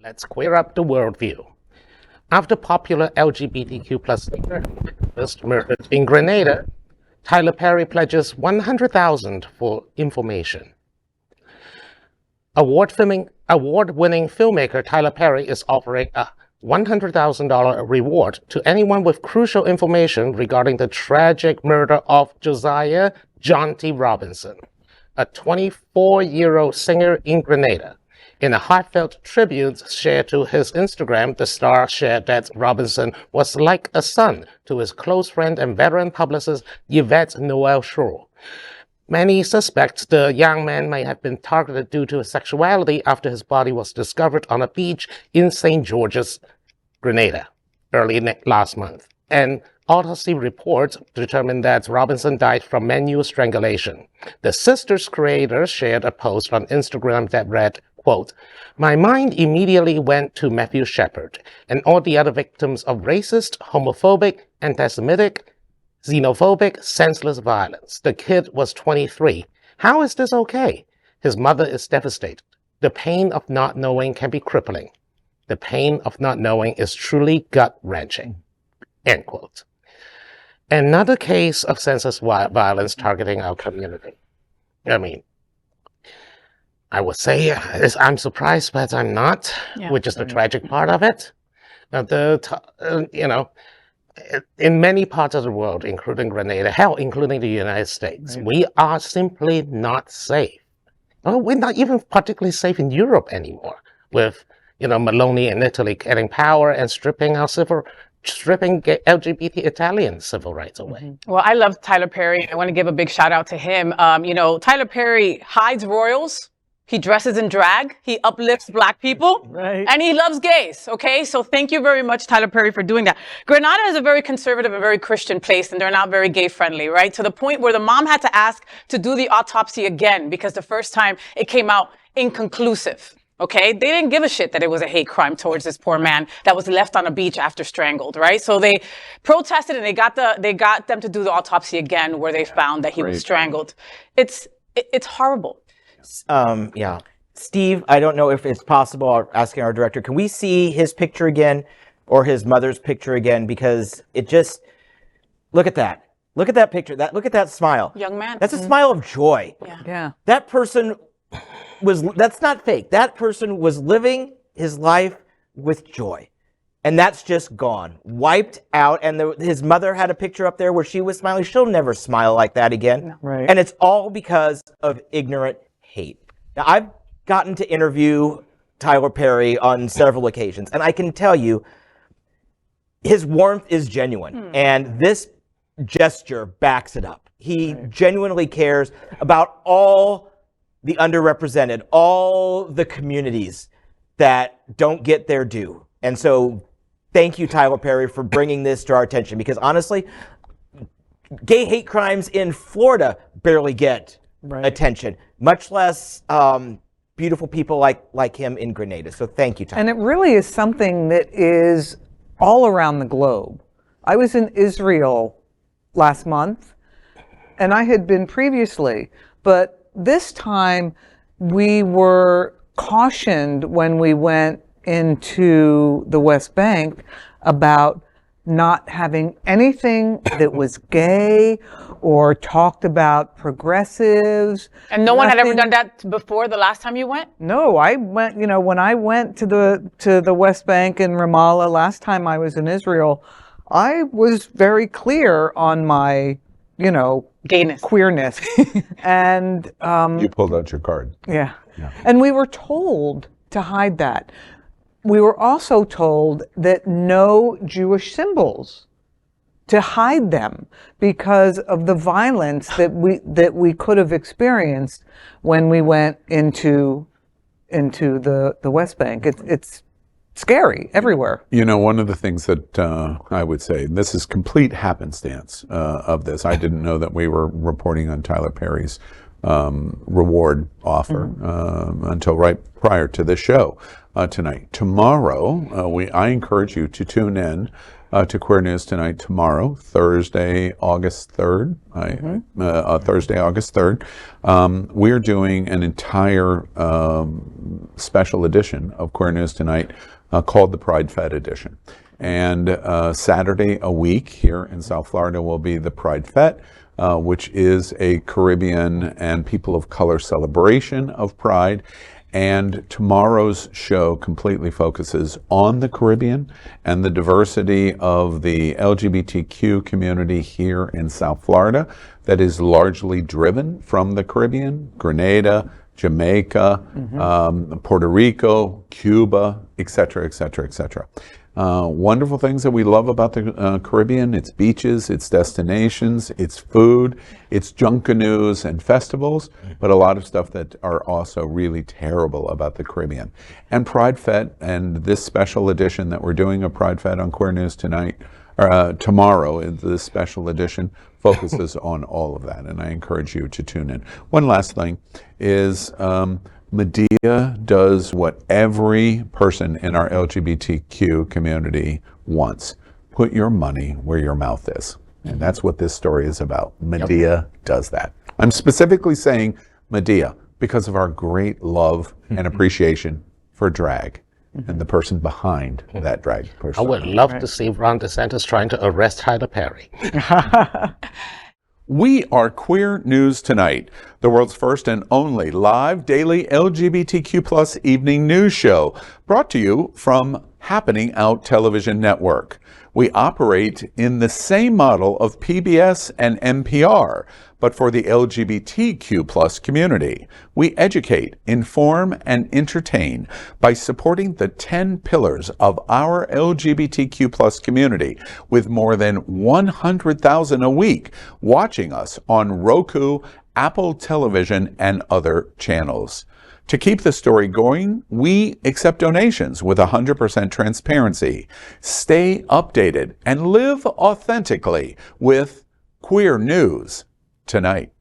Let's queer up the worldview. After popular LGBTQ plus activist murdered in Grenada, Tyler Perry pledges $100,000 for information. Award-winning filmmaker Tyler Perry is offering a $100,000 reward to anyone with crucial information regarding the tragic murder of Josiah John T. Robinson, a 24-year-old singer in Grenada. In a heartfelt tribute shared to his Instagram, the star shared that Robinson was like a son to his close friend and veteran publicist Yvette Noel-Schure. Many suspect the young man may have been targeted due to his sexuality after his body was discovered on a beach in St. George's, Grenada, early last month. An autopsy report determined that Robinson died from manual strangulation. The Sisters creator shared a post on Instagram that read, quote, "My mind immediately went to Matthew Shepard and all the other victims of racist, homophobic, anti-Semitic, xenophobic, senseless violence. The kid was 23. How is this okay? His mother is devastated. The pain of not knowing can be crippling. The pain of not knowing is truly gut-wrenching." End quote. Another case of senseless violence targeting our community. I mean, I would say I'm surprised, but I'm not, which is the tragic part of it. In many parts of the world, including Grenada, hell, including the United States, we are simply not safe. We're not even particularly safe in Europe anymore, with Meloni in Italy getting power and stripping LGBT Italian civil rights away. Well, I love Tyler Perry. I want to give a big shout out to him. Tyler Perry hides royals. He dresses in drag. He uplifts Black people. Right. And he loves gays. Okay. So thank you very much, Tyler Perry, for doing that. Grenada is a very conservative and very Christian place, and they're not very gay friendly, right? To the point where the mom had to ask to do the autopsy again because the first time it came out inconclusive. Okay. They didn't give a shit that it was a hate crime towards this poor man that was left on a beach after strangled, right? So they protested and they got them to do the autopsy again where they found that he was strangled. It's horrible. Steve, I don't know if it's possible, asking our director, can we see his picture again or his mother's picture again? Because it just, look at that. Look at that picture. Look at that smile. Young man. That's a smile of joy. Yeah. That person that's not fake. That person was living his life with joy. And that's just gone, wiped out. And his mother had a picture up there where she was smiling. She'll never smile like that again. No. Right. And it's all because of ignorant hate. Now, I've gotten to interview Tyler Perry on several occasions, and I can tell you his warmth is genuine, and this gesture backs it up. He genuinely cares about all the underrepresented, all the communities that don't get their due. And so thank you, Tyler Perry, for bringing this to our attention, because honestly, gay hate crimes in Florida barely get attention, much less beautiful people like him in Grenada. So thank you, Tyler. And it really is something that is all around the globe. I was in Israel last month, and I had been previously, but this time we were cautioned when we went into the West Bank about not having anything that was gay or talked about progressives. And no one had ever done that before the last time you went? No, I went, when I went to the West Bank and Ramallah last time I was in Israel, I was very clear on my, gayness, queerness. And you pulled out your card. Yeah. And we were told to hide that. We were also told that no Jewish symbols, to hide them because of the violence that we could have experienced when we went into the West Bank. It's scary everywhere. One of the things that I would say, this is complete happenstance of this. I didn't know that we were reporting on Tyler Perry's reward offer until right prior to this show tonight. Tomorrow, I encourage you to tune in to Queer News Tonight tomorrow, Thursday, August 3rd. Thursday, August 3rd. We're doing an entire special edition of Queer News Tonight called the Pride Fed Edition. And Saturday a week here in South Florida will be the Pride Fete, which is a Caribbean and people of color celebration of Pride. And tomorrow's show completely focuses on the Caribbean and the diversity of the LGBTQ community here in South Florida that is largely driven from the Caribbean, Grenada, Jamaica, Puerto Rico, Cuba, et cetera, et cetera, et cetera. Wonderful things that we love about the Caribbean: its beaches, its destinations, its food, its junkanoo and festivals, but a lot of stuff that are also really terrible about the Caribbean. And Pride Fete, and this special edition that we're doing of Pride Fete on Queer News Tonight, tomorrow, this special edition focuses on all of that, and I encourage you to tune in. One last thing is Medea does what every person in our LGBTQ community wants. Put your money where your mouth is. And that's what this story is about. Medea does that. I'm specifically saying Medea because of our great love and appreciation for drag and the person behind that drag person. I would love to see Ron DeSantis trying to arrest Tyler Perry. We are Queer News Tonight, the world's first and only live daily LGBTQ+ evening news show, brought to you from Happening Out Television Network. We operate in the same model of PBS and NPR, but for the LGBTQ+ community. We educate, inform, and entertain by supporting the 10 pillars of our LGBTQ+ community, with more than 100,000 a week watching us on Roku, Apple Television, and other channels. To keep the story going, we accept donations with 100% transparency. Stay updated and live authentically with Queer News Tonight.